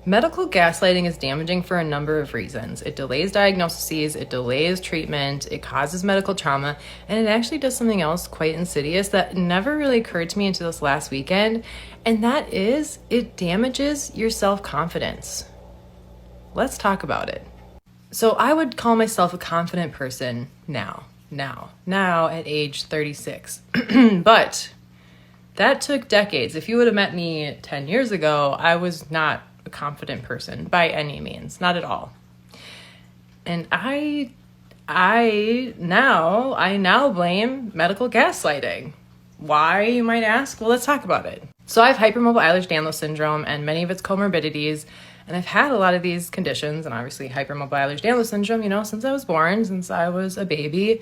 Medical gaslighting is damaging for a number of reasons. It delays diagnoses, it delays treatment, it causes medical trauma, and it actually does something else quite insidious that never really occurred to me until this last weekend, and that is it damages your self-confidence. Let's talk about it. So I would call myself a confident person now at age 36. But that took decades. If you would have met me 10 years ago, I was not a confident person by any means, not at all. And I now blame medical gaslighting. Why, you might ask? Well, let's talk about it. So I have hypermobile Ehlers-Danlos syndrome and many of its comorbidities, and I've had a lot of these conditions, and obviously hypermobile Ehlers-Danlos syndrome, since I was born, since I was a baby,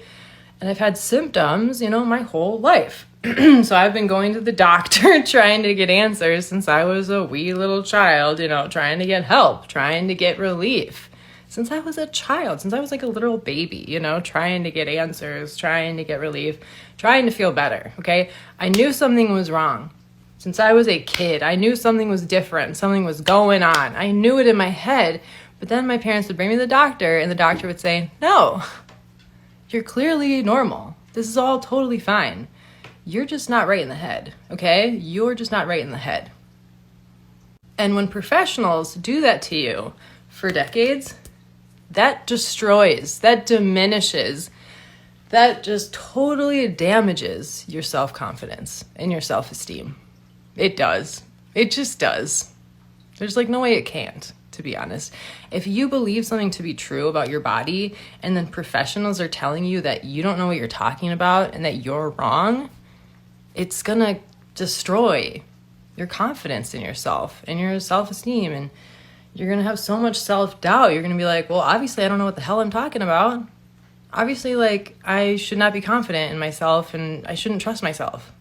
and I've had symptoms, my whole life. So I've been going to the doctor trying to get answers since I was a wee little child, trying to get help, trying to get relief. Since I was a child, since I was like a literal baby, trying to get answers, trying to get relief, trying to feel better, okay? I knew something was wrong. Since I was a kid, I knew something was different, something was going on. I knew it in my head, but then my parents would bring me to the doctor, and the doctor would say, no, you're clearly normal. This is all totally fine. You're just not right in the head, okay? You're just not right in the head. And when professionals do that to you for decades, that destroys, that diminishes, that just totally damages your self-confidence and your self-esteem. It does. It just does. There's no way it can't, to be honest. If you believe something to be true about your body and then professionals are telling you that you don't know what you're talking about and that you're wrong, it's gonna destroy your confidence in yourself and your self-esteem, and you're gonna have so much self-doubt. You're gonna be like, well, obviously I don't know what the hell I'm talking about. Obviously, I should not be confident in myself and I shouldn't trust myself.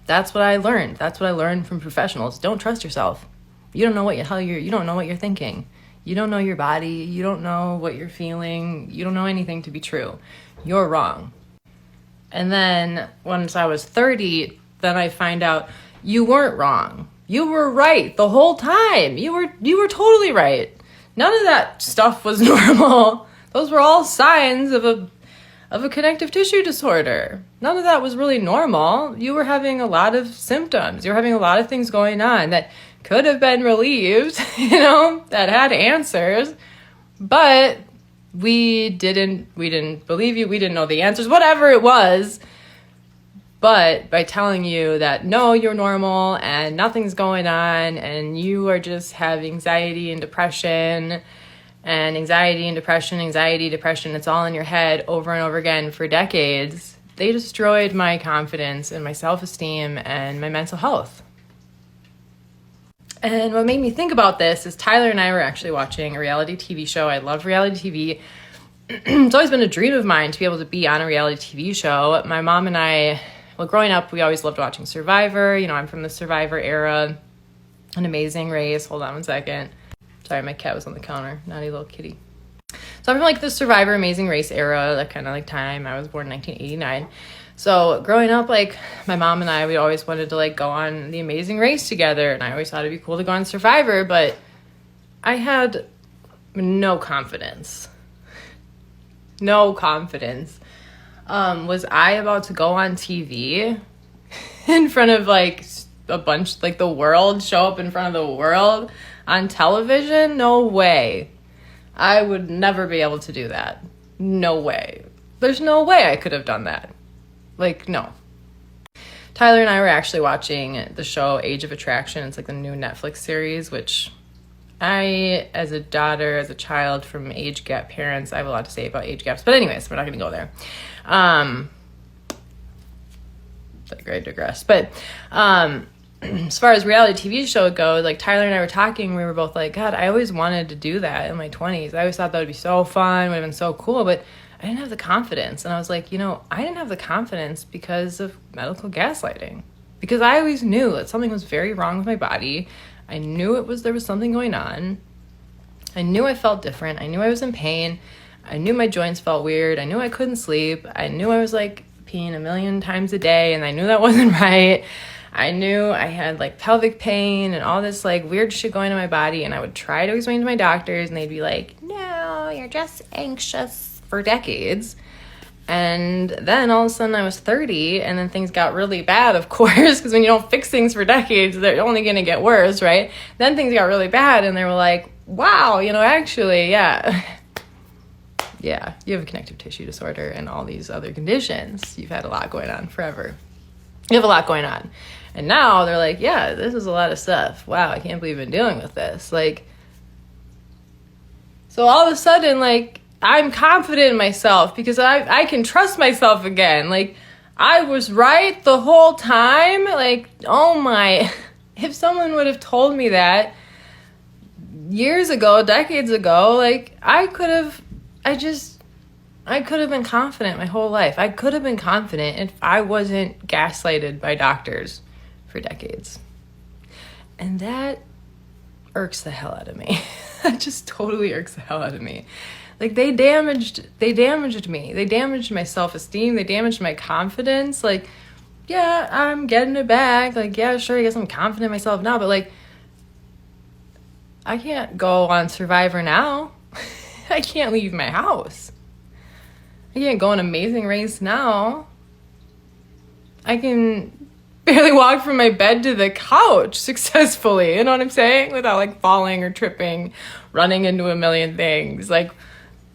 That's what I learned. That's what I learned from professionals. Don't trust yourself. You don't know what the hell you don't know what you're thinking. You don't know your body. You don't know what you're feeling. You don't know anything to be true. You're wrong. And then once I was 30, then I find out you weren't wrong. You were right the whole time. You were totally right. None of that stuff was normal. Those were all signs of a connective tissue disorder. None of that was really normal. You were having a lot of symptoms. You were having a lot of things going on that could have been relieved, that had answers, but we didn't believe you. We didn't know the answers, whatever it was. But by telling you that, no, you're normal and nothing's going on and you are just have anxiety and depression, it's all in your head over and over again for decades, they destroyed my confidence and my self-esteem and my mental health. And what made me think about this is Tyler and I were actually watching a reality TV show. I love reality TV. It's always been a dream of mine to be able to be on a reality TV show. My mom and I, growing up, we always loved watching Survivor. I'm from the Survivor era. An Amazing Race. Hold on one second. Sorry, my cat was on the counter. Naughty little kitty. So I'm from the Survivor Amazing Race era, that kind of time. I was born in 1989. So growing up, my mom and I, we always wanted to go on the Amazing Race together. And I always thought it'd be cool to go on Survivor, but I had no confidence. No confidence. Was I about to go on TV in front of a bunch, the world, show up in front of the world on television? No way. I would never be able to do that. No way. There's no way I could have done that. No. Tyler and I were actually watching the show Age of Attraction. It's the new Netflix series, which I, as a daughter, as a child from age gap parents, I have a lot to say about age gaps. But anyways, we're not going to go there. I digress. But as far as reality TV show goes, Tyler and I were talking, we were both God, I always wanted to do that in my 20s. I always thought that would be so fun, would have been so cool, but I didn't have the confidence. And I was I didn't have the confidence because of medical gaslighting. Because I always knew that something was very wrong with my body. I knew there was something going on. I knew I felt different. I knew I was in pain. I knew my joints felt weird. I knew I couldn't sleep. I knew I was peeing a million times a day, and I knew that wasn't right. I knew I had like pelvic pain and all this like weird shit going on in my body, and I would try to explain to my doctors, and they'd be like, no, you're just anxious, for decades. And then all of a sudden I was 30, and then things got really bad, of course, because when you don't fix things for decades, they're only going to get worse, right? Then things got really bad, and they were like, wow, actually, yeah, you have a connective tissue disorder and all these other conditions. You've had a lot going on forever. You have a lot going on. And now they're like, yeah, this is a lot of stuff. Wow, I can't believe I've been dealing with this. Like, so all of a sudden, like, I'm confident in myself because I can trust myself again. Like, I was right the whole time. Like, oh my, if someone would have told me that years ago, decades ago, like, I could have been confident my whole life. I could have been confident if I wasn't gaslighted by doctors for decades. And that irks the hell out of me. That just totally irks the hell out of me. Like, they damaged me. They damaged my self-esteem. They damaged my confidence. Like, yeah, I'm getting it back. Like, yeah, sure, I guess I'm confident in myself now, but like, I can't go on Survivor now. I can't leave my house. I can't go on Amazing Race now. I can barely walk from my bed to the couch successfully, you know what I'm saying? Without like falling or tripping, running into a million things, like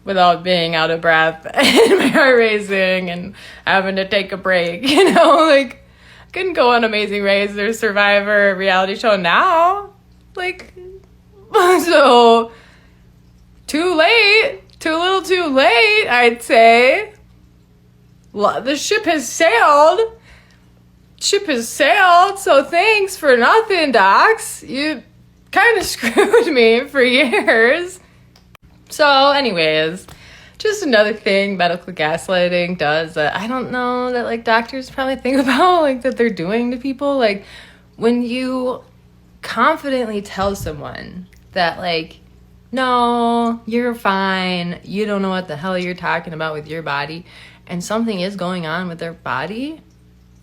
without being out of breath and my heart racing and having to take a break, like I couldn't go on Amazing Race or Survivor reality show now. Like, so too late. Too little too late, I'd say. The ship has sailed. So thanks for nothing, docs. You kind of screwed me for years. So anyways, just another thing medical gaslighting does that I don't know that like doctors probably think about, like that they're doing to people. Like when you confidently tell someone that like, no, you're fine, you don't know what the hell you're talking about with your body, and something is going on with their body,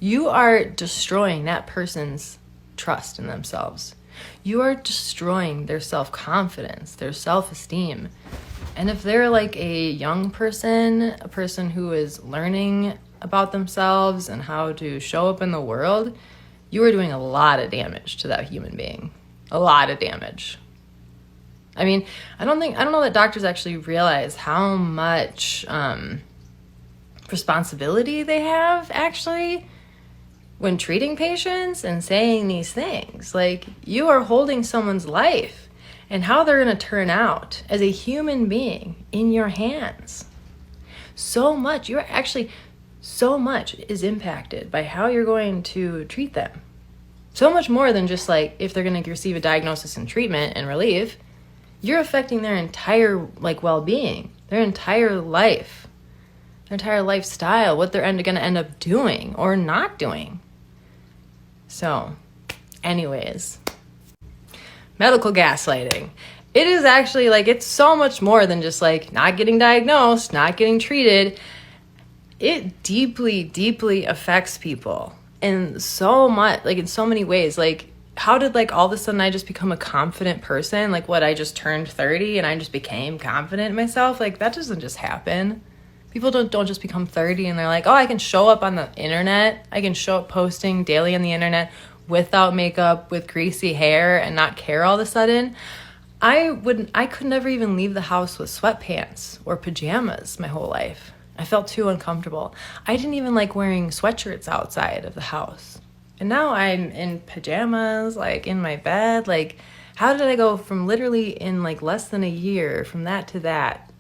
you are destroying that person's trust in themselves. You are destroying their self-confidence, their self-esteem. And if they're like a young person, a person who is learning about themselves and how to show up in the world, you are doing a lot of damage to that human being. A lot of damage. I mean, I don't know that doctors actually realize how much responsibility they have actually when treating patients and saying these things. Like, you are holding someone's life and how they're going to turn out as a human being in your hands. So much is impacted by how you're going to treat them. So much more than just like if they're going to receive a diagnosis and treatment and relief. You're affecting their entire like well-being, their entire life, their entire lifestyle, what they're going to end up doing or not doing. So, anyways, medical gaslighting. It is actually like, it's so much more than just like not getting diagnosed, not getting treated. It deeply, deeply affects people in so much, like in so many ways. Like, how did like all of a sudden I just become a confident person? Like, what, I just turned 30 and I just became confident in myself? Like, that doesn't just happen. People don't just become 30 and they're like, oh, I can show up on the internet. I can show up posting daily on the internet without makeup, with greasy hair, and not care all of a sudden. I could never even leave the house with sweatpants or pajamas my whole life. I felt too uncomfortable. I didn't even like wearing sweatshirts outside of the house. And now I'm in pajamas, like in my bed. Like, how did I go from literally in like less than a year from that to that?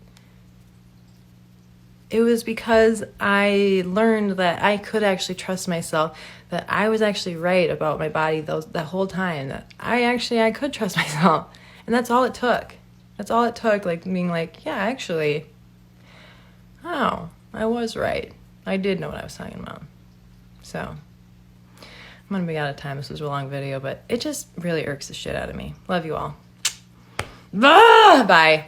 It was because I learned that I could actually trust myself, that I was actually right about my body that whole time, that I could trust myself. And that's all it took. That's all it took, like being like, yeah, actually, oh, I was right. I did know what I was talking about. So, I'm gonna be out of time. This was a long video, but it just really irks the shit out of me. Love you all. Bye.